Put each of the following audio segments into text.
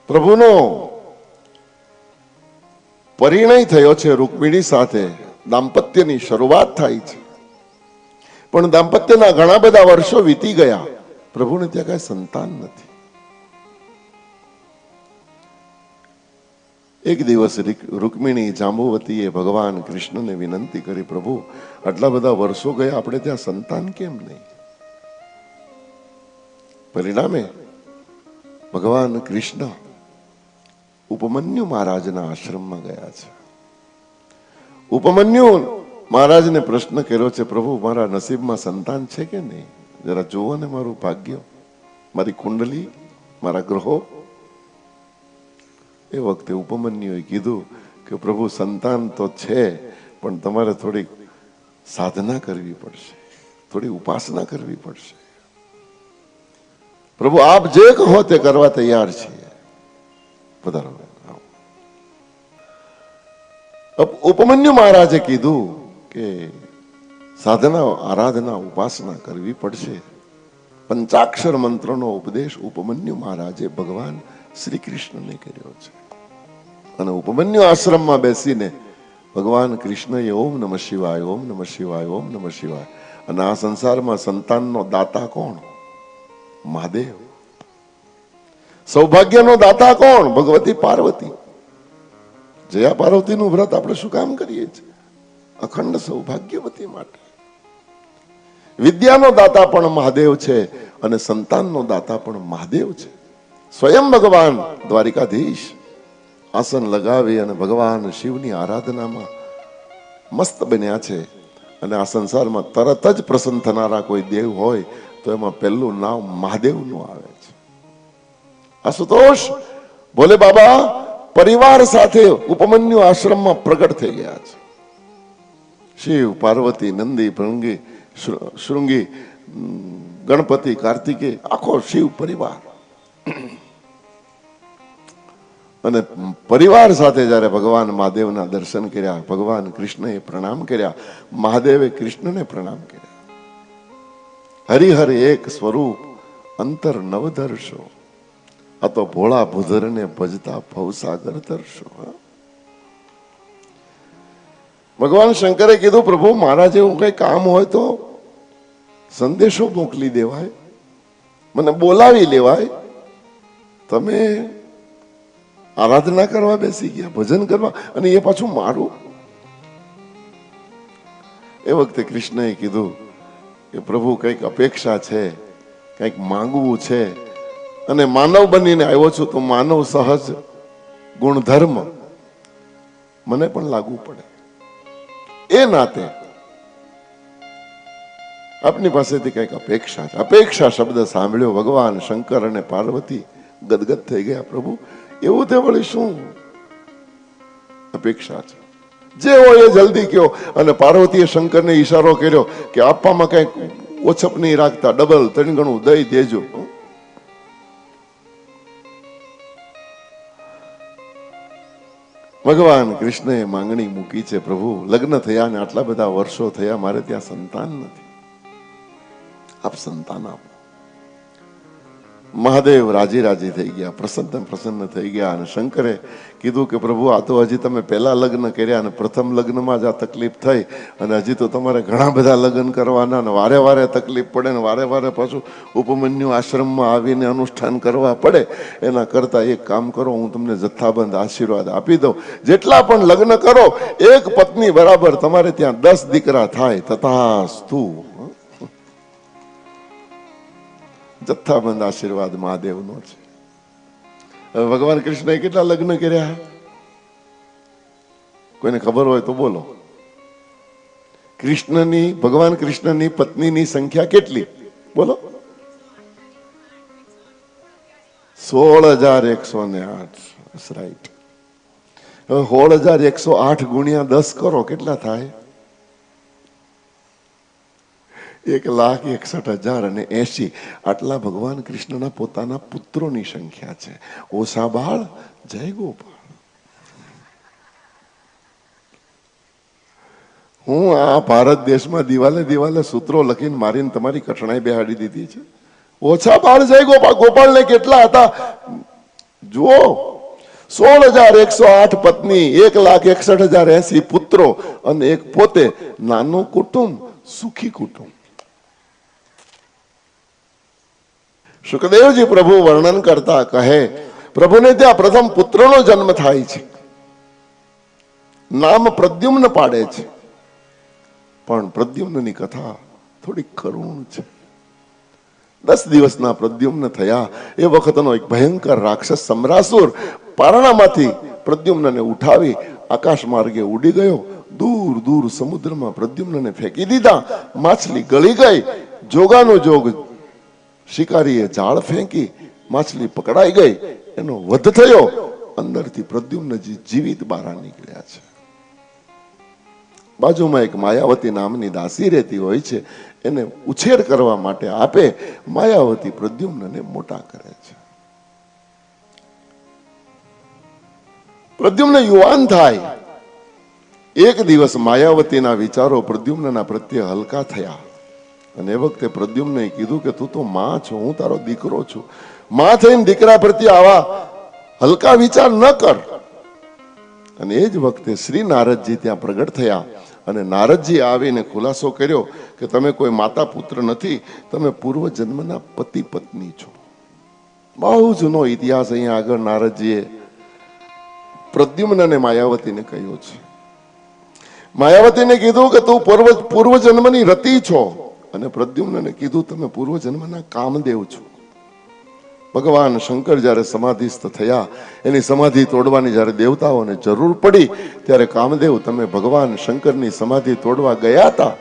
પ્રભુનો પરિણય થયો છે રૂકમિણી સાથે, દાંપત્યની શરૂઆત થાય છે, પણ દાંપત્યના ઘણા બધા વર્ષો વીતી ગયા, પ્રભુને ત્યાં કઈ સંતાન નથી. એક દિવસ રૂકમિણી જાંબુવતીએ ભગવાન કૃષ્ણને વિનંતી કરી, પ્રભુ આટલા બધા વર્ષો ગયા, આપણે ત્યાં સંતાન કેમ નહીં? પરિણામે ભગવાન કૃષ્ણ ઉપમન્યુ મહારાજના આશ્રમમાં ગયા છે. ઉપમન્યુ મહારાજને પ્રશ્ન કર્યો છે, પ્રભુ મારા નસીબમાં સંતાન છે કે નહીં? જરા જુઓ ને મારું ભાગ્ય, મારી કુંડલી, મારા ગ્રહો. એ વખતે ઉપમન્યુએ કીધું કે પ્રભુ સંતાન તો છે, પણ તમારે થોડી સાધના કરવી પડશે, થોડી ઉપાસના કરવી પડશે. પ્રભુ આપ જે કહો તે કરવા તૈયાર છીએ. પધારો. ઉપમન્યુ મહારાજે કીધું કે સાધના, આરાધના, ઉપાસના કરવી પડશે. પંચાક્ષર મંત્રનો ઉપદેશ ઉપમન્યુ મહારાજે ભગવાન શ્રી કૃષ્ણને કર્યો છે. અને ઉપમન્યુ આશ્રમમાં બેસીને ભગવાન કૃષ્ણએ ઓમ નમઃ શિવાય, ઓમ નમઃ શિવાય, ઓમ નમઃ શિવાય. અને આ સંસારમાં સંતાનનો દાતા કોણ? મહાદેવ. સૌભાગ્યનો દાતા કોણ? ભગવતી પાર્વતી. જયા પાર્વતીનું વ્રત આપણે શું કામ કરીએ છીએ? અખંડ સૌભાગ્યવતી માટે. વિદ્યાનો દાતા પણ મહાદેવ છે અને સંતાનનો દાતા પણ મહાદેવ છે. સ્વયં ભગવાન દ્વારિકાધીશ આસન લગાવી અને ભગવાન શિવની આરાધનામાં મસ્ત બન્યા છે. અને આ સંસારમાં તરત જ પ્રસન્ન થનારા કોઈ દેવ હોય તો એમાં પહેલું નામ મહાદેવનું આવે છે. આશુતોષ ભોલે બાબા પરિવાર સાથે ઉપમન્યુ આશ્રમમાં પ્રગટ થઈ ગયા છે. શિવ, પાર્વતી, નંદી, ભૃંગી, શૃંગી, ગણપતિ, કાર્તિકે, આખો શિવ પરિવાર. અને પરિવાર સાથે જયારે ભગવાન મહાદેવના દર્શન કર્યા, ભગવાન કૃષ્ણએ પ્રણામ કર્યા, મહાદેવે કૃષ્ણને પ્રણામ કર્યા. હરિહર એક સ્વરૂપ અંતર નવદર્શો, આ તો ભોળા ભૂધરને ભજતા ભવસાગર દર્શો. ભગવાન શંકરે કીધું, પ્રભુ મારા જેવું કઈ કામ હોય તો સંદેશો મોકલી દેવાય, મને બોલાવી લેવાય. તમે આરાધના કરવા બેસી ગયા, ભજન કરવા, અને એ પાછું મારું. એ વખતે કૃષ્ણએ કીધું કે પ્રભુ કંઈક અપેક્ષા છે, કંઈક માંગવું છે, અને માનવ બનીને આવ્યો છું તો માનવ સહજ ગુણધર્મ મને પણ લાગુ પડે. એ નાતે આપની પાસેથી કંઈક અપેક્ષા છે. અપેક્ષા શબ્દ સાંભળ્યો ભગવાન શંકર અને પાર્વતી ગદગદ થઈ ગયા. પ્રભુ એવું તે વળી શું અપેક્ષા છે? જે હોય એ જલ્દી કયો. અને પાર્વતીએ શંકરને ઈશારો કર્યો કે આપવામાં કંઈક ઓછપ નહીં રાખતા, ડબલ ત્રણ ગણું દઈ દેજો. ભગવાન કૃષ્ણએ માંગણી મૂકી છે, પ્રભુ લગ્ન થયા ને આટલા બધા વર્ષો થયા, મારે ત્યાં સંતાન નથી, આપ સંતાન આપો. મહાદેવ રાજી રાજી થઈ ગયા, પ્રસન્ન થઈ ગયા. અને શંકરે કીધું કે પ્રભુ આ તો હજી તમે પહેલા લગ્ન કર્યા અને પ્રથમ લગ્નમાં જ આ તકલીફ થઈ, અને હજી તો તમારે ઘણા બધા લગ્ન કરવાના, ને વારે વારે તકલીફ પડે, ને વારે વારે પાછું ઉપમન્યુ આશ્રમમાં આવીને અનુષ્ઠાન કરવા પડે. એના કરતા એક કામ કરો, હું તમને જથ્થાબંધ આશીર્વાદ આપી દઉં. જેટલા પણ લગ્ન કરો, એક પત્ની બરાબર તમારે ત્યાં 10 દીકરા થાય. તથાસ્તુ. જથ્થાબંધ આશીર્વાદ મહાદેવનો છે. હવે ભગવાન કૃષ્ણએ કેટલા લગ્ન કર્યા? કોઈને ખબર હોય તો બોલો. ભગવાન કૃષ્ણની પત્નીની સંખ્યા કેટલી? બોલો. 16,108. રાઈટ. હવે 16,108 ગુણ્યા 10 કરો, કેટલા થાય? 1,61,080. આટલા ભગવાન કૃષ્ણના પોતાના પુત્રોની સંખ્યા છે. ઓછા બાળ જય ગોપાલ. હું આ ભારત દેશમાં દિવાલે સૂત્રો લખીને મારીને તમારી કઠણાઈ બેહાડી દીધી છે. ઓછા બાળ જય ગોપાલ. ગોપાલ ને કેટલા હતા? જુઓ, 16,108 પત્ની, 1,61,080 પુત્રો અને એક પોતે, નાનું કુટુંબ, સુખી કુટુંબ. સુખદેવજી પ્રભુ વર્ણન કરતા કહે, પ્રભુને ત્યાં પ્રથમ પુત્રનો જન્મ થાય છે, નામ પ્રદ્યુમ્ન પાડે છે, પણ પ્રદ્યુમ્નની કથા થોડી કરુણ છે. 10 દિવસના પ્રદ્યુમ્ન થયા એ વખતનો એક ભયંકર રાક્ષસ સમરાસુર પારણામાંથી પ્રદ્યુમ્નને ઉઠાવી આકાશ માર્ગે ઉડી ગયો. દૂર દૂર સમુદ્રમાં પ્રદ્યુમ્નને ફેંકી દીધા. માછલી ગળી ગઈ. જોગાનો જોગ શિકારીએ જાળ ફેંકી, માછલી પકડાઈ ગઈ, એનો વધ થયો. અંદરથી પ્રદ્યુમ્નજી જીવિત બહાર નીકળ્યા છે. બાજુમાં એક માયાવતી નામની દાસી રહેતી હોય છે, એને ઉછેર કરવા માટે આપે. માયાવતી પ્રદ્યુમ્નને મોટા કરે છે. પ્રદ્યુમ્ન યુવાન થાય. એક દિવસ માયાવતીના વિચારો પ્રદ્યુમ્નના પ્રત્યે હલકા થયા અને એ વખતે પ્રદ્યુમ્નએ કીધું કે તું તો માં છો, હું તારો દીકરો છું. માં થઈને દીકરા પ્રત્યે આવા હલકા વિચાર ન કર. અને એ જ વખતે શ્રી નારદજી ત્યાં પ્રગટ થયા અને નારદજી આવીને ખુલાસો કર્યો કે તમે કોઈ માતા પુત્ર નથી, તમે પૂર્વ જન્મના પતિ પત્ની છો. બહુ જૂનો ઇતિહાસ અહીંયા આગળ નારદજીએ પ્રદ્યુમ્ન અને માયાવતીને કહ્યું છે. માયાવતીને કીધું કે તું પૂર્વ જન્મની રતિ છો અને પ્રદ્યુમ્નને કીધું તમે પૂર્વ જન્મના કામદેવ છો. ભગવાન શંકર જ્યારે સમાધિસ્થ થયા, એની સમાધિ તોડવાની જ્યારે દેવતાઓને જરૂર પડી ત્યારે કામદેવ તમે ભગવાન શંકરની સમાધિ તોડવા ગયા હતા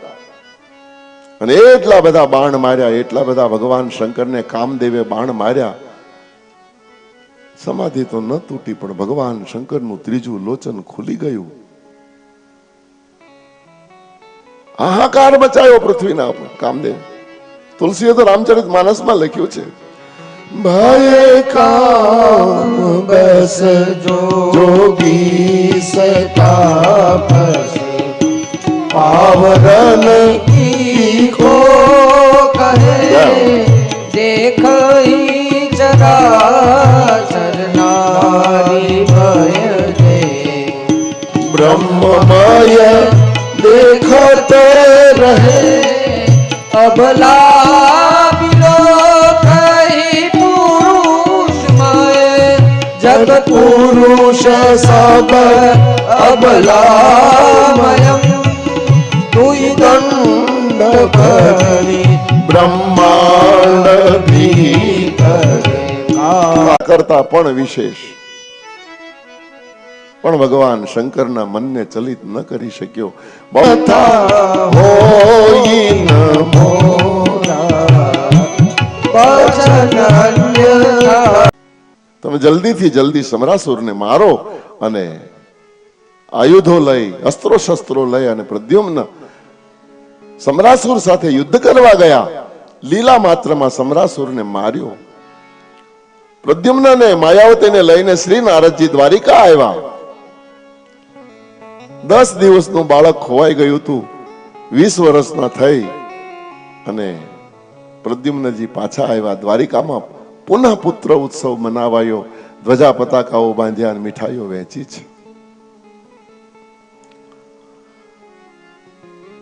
અને એટલા બધા બાણ માર્યા, એટલા બધા ભગવાન શંકરને કામદેવે બાણ માર્યા. સમાધિ તો ન તૂટી પણ ભગવાન શંકરનું ત્રીજું લોચન ખુલી ગયું. હાહાકાર મચાયો પૃથ્વીના ઉપર કામદેવ. તુલસીએ તો રામચરિત માનસમાં લખ્યું છે, ભય કામ બસ જોગી સતા બસ પાવરન કો કહે દેખઈ ચરાચર નારી ભય દે બ્રહ્મમય દેખતે રહે અબલા બિલો કહી પુરુષમય જગત પુરુષ સબ અબલામયમ તુઈ દંડ ભરી બ્રહ્માંડ ભીતર કરતા પણ વિશેષ. પણ ભગવાન શંકરના મનને ચલિત ન કરી શક્યો. બતા હોય ન તમે જલ્દીથી જલ્દી સમરાસુરને મારો અને આયુધો લઈ, અસ્ત્રો શસ્ત્રો લઈ અને પ્રદ્યુમ્ન સમરાસુર સાથે યુદ્ધ કરવા ગયા. લીલા માત્રમાં સમરાસુરને માર્યો. પ્રદ્યુમ્નને માયાવતીને લઈને શ્રી નારદજી દ્વારિકા આવ્યા. 10 દિવસનું બાળક ખોવાઈ ગયું હતું. 20 વર્ષના થઈ અને પ્રદ્યુમ્નજી પાછા આવ્યા. દ્વારિકામાં પુનઃ પુત્ર ઉત્સવ મનાવાયો. ધ્વજા પતાકાઓ બાંધ્યા અને મીઠાઈઓ વહેંચી છે.